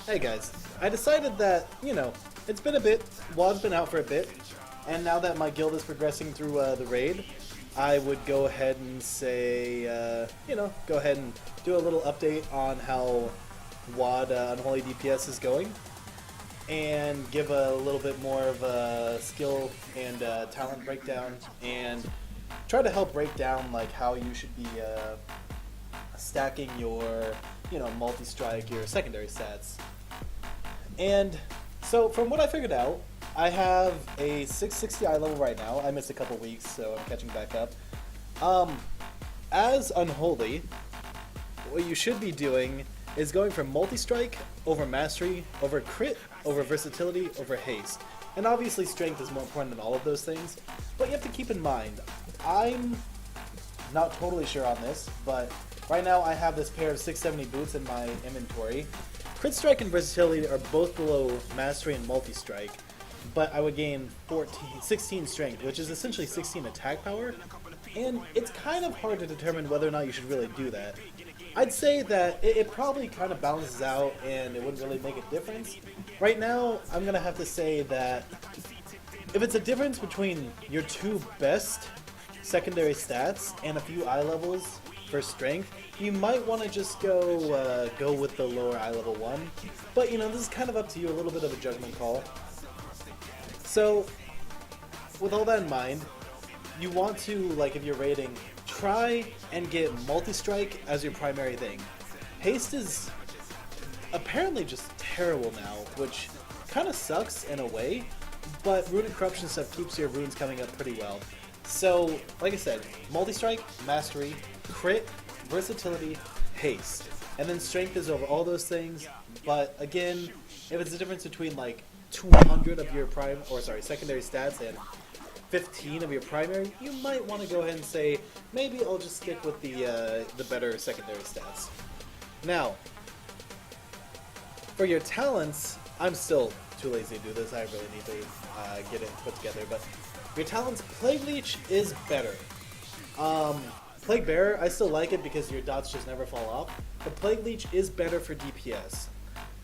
Hey guys, I decided that, it's been a bit, WoD's been out for a bit, and now that my guild is progressing through the raid, I would go ahead and say, go ahead and do a little update on how WoD Unholy DPS is going, and give a little bit more of a skill and talent breakdown, and try to help break down like how you should be stacking your, multi-strike, your secondary stats. And so from what I figured out, I have a 660 eye level right now. I missed a couple weeks, so I'm catching back up. As Unholy, what you should be doing is going from multi-strike over mastery, over crit, over versatility, over haste. And obviously strength is more important than all of those things, but you have to keep in mind, I'm not totally sure on this, but right now I have this pair of 670 boots in my inventory. Crit strike and versatility are both below mastery and multi-strike, but I would gain 16 strength, which is essentially 16 attack power, and it's kind of hard to determine whether or not you should really do that. I'd say that it probably kind of balances out and it wouldn't really make a difference. Right now, I'm going to have to say that if it's a difference between your two best secondary stats and a few eye levels for strength, you might want to just go with the lower eye level one. But this is kind of up to you, a little bit of a judgment call. So, with all that in mind, you want to, like, if you're raiding, try and get multi-strike as your primary thing. Haste is apparently just terrible now, which kind of sucks in a way, but runic corruption stuff keeps your runes coming up pretty well. So, like I said, multi-strike, mastery, crit, versatility, haste. And then strength is over all those things, but again, if it's the difference between like 200 of your secondary stats and 15 of your primary, you might want to go ahead and say, maybe I'll just stick with the better secondary stats. Now, for your talents, I'm still too lazy to do this. I really need to get it put together, but your talents, Plague Leech is better. Plague Bearer, I still like it because your dots just never fall off, but Plague Leech is better for DPS.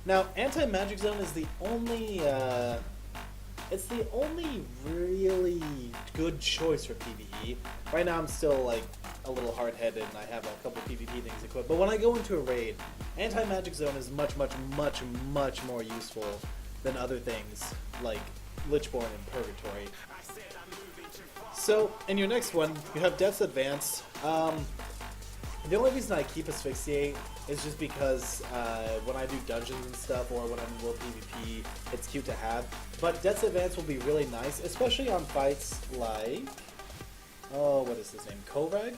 Now, Anti-Magic Zone is the only, it's the only really good choice for PvE. Right now I'm still like a little hard-headed and I have a couple PvP things equipped, but when I go into a raid, Anti-Magic Zone is much more useful than other things like Lichborn and Purgatory. So, in your next one, you have Death's Advance. The only reason I keep Asphyxiate is just because when I do dungeons and stuff, or when I'm in WoD PvP, it's cute to have. But Death's Advance will be really nice, especially on fights like... oh, what is his name? Korag?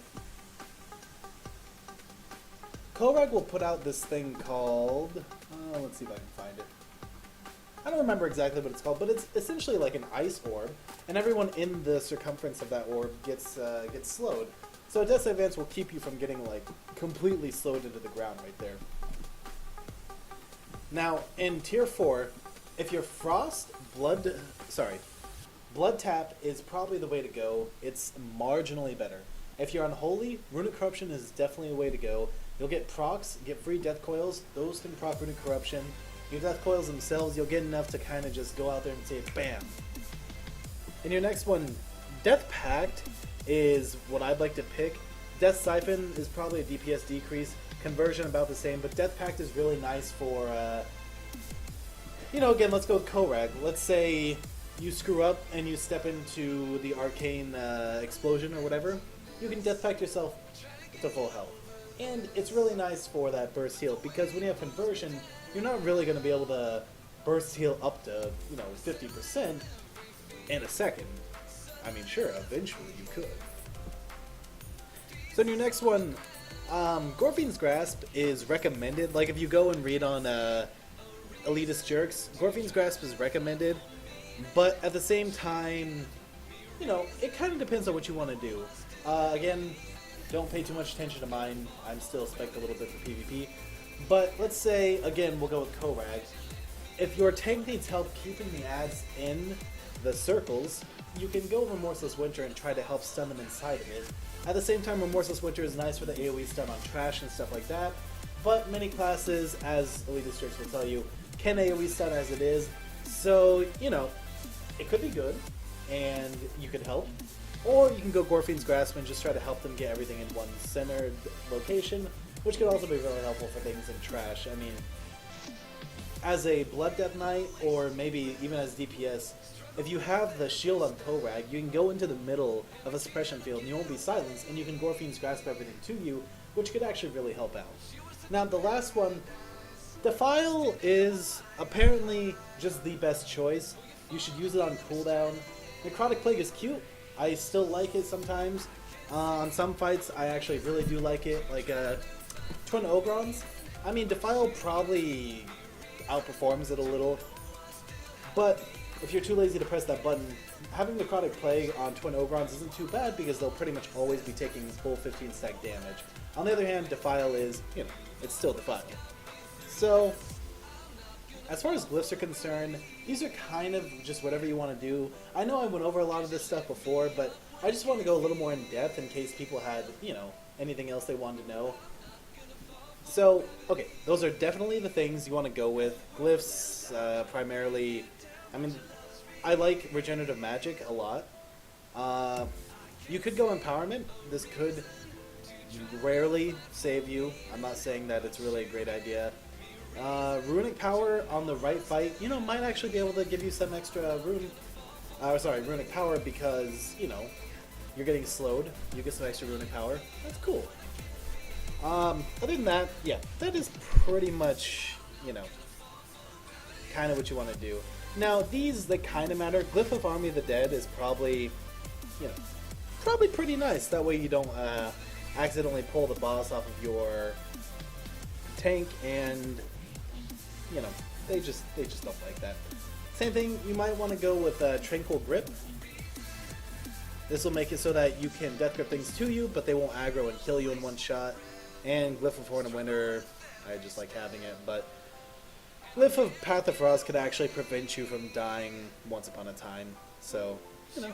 Korag will put out this thing called... let's see if I can find it. I don't remember exactly what it's called, but it's essentially like an ice orb, and everyone in the circumference of that orb gets slowed. So Death's Advance will keep you from getting like completely slowed into the ground right there. Now, in Tier 4, if you're Frost, Blood Tap is probably the way to go. It's marginally better. If you're Unholy, Runic Corruption is definitely a way to go. You'll get procs, get free Death Coils. Those can proc Runic Corruption. Your Death Coils themselves, you'll get enough to kind of just go out there and say BAM! In your next one, Death Pact is what I'd like to pick. Death Siphon is probably a DPS decrease. Conversion about the same, but Death Pact is really nice for, again, let's go with Korag. Let's say you screw up and you step into the Arcane Explosion or whatever. You can Death Pact yourself to full health. And it's really nice for that burst heal, because when you have Conversion, you're not really going to be able to burst heal up to, 50% in a second. I mean, sure, eventually you could. So in your next one, Gorfine's Grasp is recommended. Like, if you go and read on Elitist Jerks, Gorfine's Grasp is recommended, but at the same time, it kind of depends on what you want to do. Again, don't pay too much attention to mine. I'm still spec'd a little bit for PvP. But let's say, again, we'll go with Korag. If your tank needs help keeping the ads in the circles, you can go Remorseless Winter and try to help stun them inside of it. At the same time, Remorseless Winter is nice for the AoE stun on trash and stuff like that, but many classes, as Elitist Jerks will tell you, can AoE stun as it is. So, you know, it could be good, and you could help. Or you can go Gorfine's Grasp and just try to help them get everything in one centered location, which could also be really helpful for things in trash. I mean, as a Blood Death Knight, or maybe even as DPS, if you have the shield on Korag, you can go into the middle of a suppression field and you won't be silenced, and you can Gorfine's Grasp everything to you, which could actually really help out. Now, the last one, Defile is apparently just the best choice. You should use it on cooldown. Necrotic Plague is cute. I still like it sometimes. On some fights, I actually really do like it, like Twin Ogrons. I mean, Defile probably outperforms it a little, but if you're too lazy to press that button, having Necrotic Plague on Twin Ogrons isn't too bad because they'll pretty much always be taking full 15 stack damage. On the other hand, Defile is, you know, it's still Defile. So, as far as glyphs are concerned, these are kind of just whatever you want to do. I know I went over a lot of this stuff before, but I just want to go a little more in depth in case people had, you know, anything else they wanted to know. So, okay, those are definitely the things you want to go with. Glyphs, primarily, I mean, I like regenerative magic a lot. You could go empowerment. This could rarely save you. I'm not saying that it's really a great idea. Runic power on the right fight, you know, might actually be able to give you some extra runic power because, you know, you're getting slowed. You get some extra runic power. That's cool. Other than that, yeah, that is pretty much, you know, kind of what you want to do. Now, these that kind of matter. Glyph of Army of the Dead is probably, you know, probably pretty nice. That way you don't accidentally pull the boss off of your tank, and you know, they just don't like that. Same thing, you might want to go with Tranquil Grip. This will make it so that you can death grip things to you, but they won't aggro and kill you in one shot. And Glyph of Horn of Winter, I just like having it, but Glyph of Path of Frost could actually prevent you from dying once upon a time. So, you know.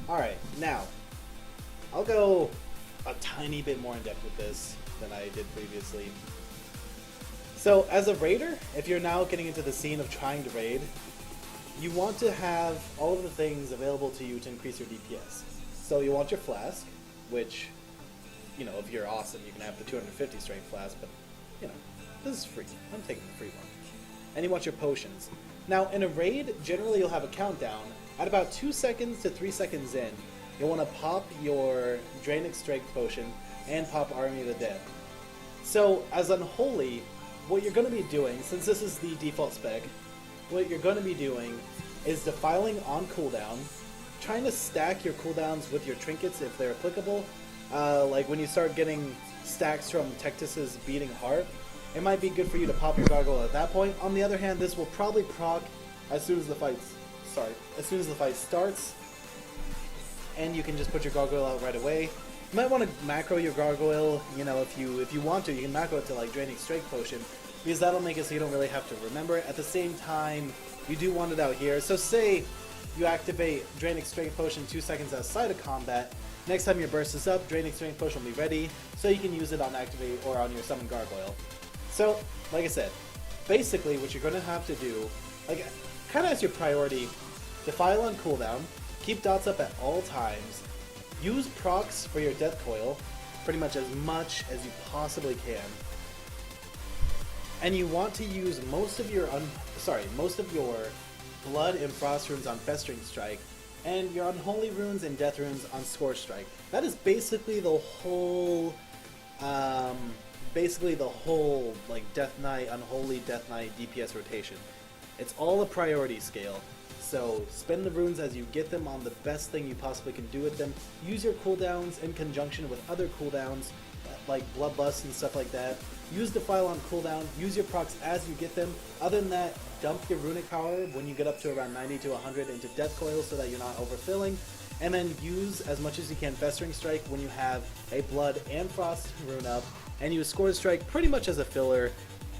Alright, now, I'll go a tiny bit more in depth with this than I did previously. So, as a raider, if you're now getting into the scene of trying to raid, you want to have all of the things available to you to increase your DPS. So you want your flask, which, you know, if you're awesome, you can have the 250 strength flask, but, you know, this is free. I'm taking the free one. And you want your potions. Now, in a raid, generally you'll have a countdown. At about 2 seconds to 3 seconds in, you'll want to pop your Draenor Strength Potion and pop Army of the Dead. So, as Unholy, what you're going to be doing, since this is the default spec, what you're going to be doing is defiling on cooldown, trying to stack your cooldowns with your trinkets if they're applicable. Like when you start getting stacks from Tectus's Beating Heart, it might be good for you to pop your gargoyle at that point. On the other hand, this will probably proc as soon as the fight starts, and you can just put your gargoyle out right away. You might want to macro your gargoyle, you know, if you want to, you can macro it to like Draining Strength Potion, because that'll make it so you don't really have to remember it. At the same time, you do want it out here. So say you activate Draining Strength Potion 2 seconds outside of combat. Next time your burst is up, Draining Strength Potion will be ready, so you can use it on activate or on your summon gargoyle. So, like I said, basically what you're going to have to do, like, kind of as your priority, defile on cooldown, keep dots up at all times, use procs for your death coil, pretty much as you possibly can, and you want to use most of your Blood and Frost runes on Festering Strike, and your Unholy runes and Death runes on Scorch Strike. That is basically the whole, like Deathknight, Unholy Deathknight DPS rotation. It's all a priority scale. So spend the runes as you get them on the best thing you possibly can do with them. Use your cooldowns in conjunction with other cooldowns, like Bloodlust and stuff like that. Use Defile on cooldown. Use your procs as you get them. Other than that, dump your runic power when you get up to around 90 to 100 into Death Coil so that you're not overfilling. And then use as much as you can Festering Strike when you have a Blood and Frost rune up. And use Scorch Strike pretty much as a filler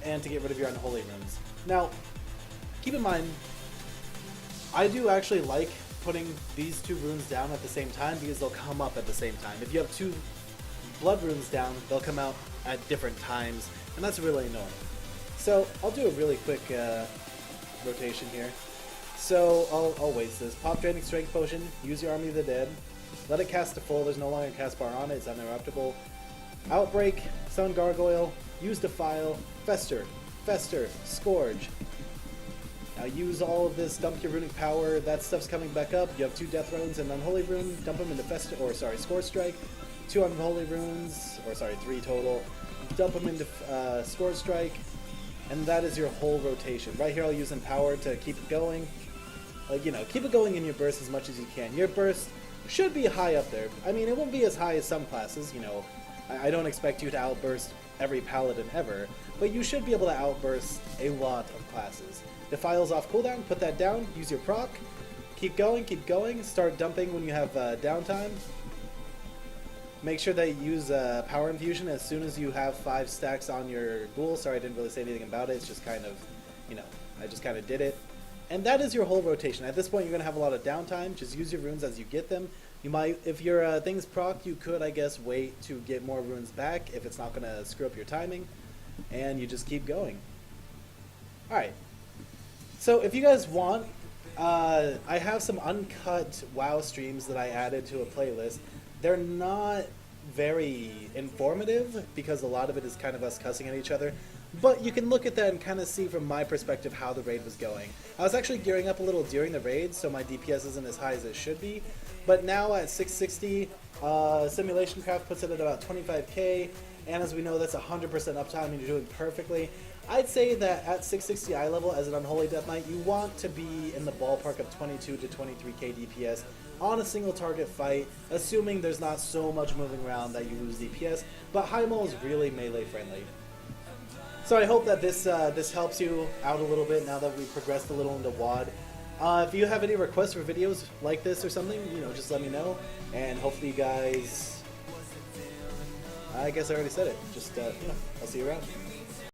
and to get rid of your Unholy runes. Now, keep in mind, I do actually like putting these two runes down at the same time because they'll come up at the same time. If you have two Blood runes down, they'll come out at different times, and that's really annoying. So I'll do a really quick rotation here. So I'll waste this. Pop Draining Strength Potion, use your Army of the Dead, let it cast to full, there's no longer a cast bar on it, it's uninterruptible. Outbreak, Summon Gargoyle, use Defile, Fester, Scourge. Now use all of this, dump your runic power, that stuff's coming back up. You have 2 Death Runes and Unholy Rune, dump them into Scourge Strike, 2 Unholy Runes, 3 total, dump them into Scourge Strike, and that is your whole rotation. Right here I'll use Empower to keep it going. Like, you know, keep it going in your burst as much as you can. Your burst should be high up there. I mean, it won't be as high as some classes, you know. I don't expect you to outburst every paladin ever, but you should be able to outburst a lot of classes. Defile's off cooldown, put that down, use your proc, keep going, start dumping when you have downtime. Make sure that you use Power Infusion as soon as you have 5 stacks on your ghoul. Sorry, I didn't really say anything about it, it's just kind of, you know, I just kind of did it. And that is your whole rotation. At this point, you're going to have a lot of downtime. Just use your runes as you get them. You might, if your things proc, you could, I guess, wait to get more runes back if it's not going to screw up your timing. And you just keep going. Alright. So if you guys want, I have some uncut WoW streams that I added to a playlist. They're not very informative because a lot of it is kind of us cussing at each other. But you can look at that and kind of see from my perspective how the raid was going. I was actually gearing up a little during the raid, so my DPS isn't as high as it should be. But now at 660, Simulation Craft puts it at about 25k, and as we know, that's 100% uptime and you're doing perfectly. I'd say that at 660 eye level as an Unholy Deathknight, you want to be in the ballpark of 22 to 23k DPS on a single target fight, assuming there's not so much moving around that you lose DPS, but Hymo is really melee friendly. So I hope that this helps you out a little bit now that we've progressed a little into WoD. If you have any requests for videos like this or something, you know, just let me know, and hopefully you guys, I guess I already said it, just, you know, I'll see you around.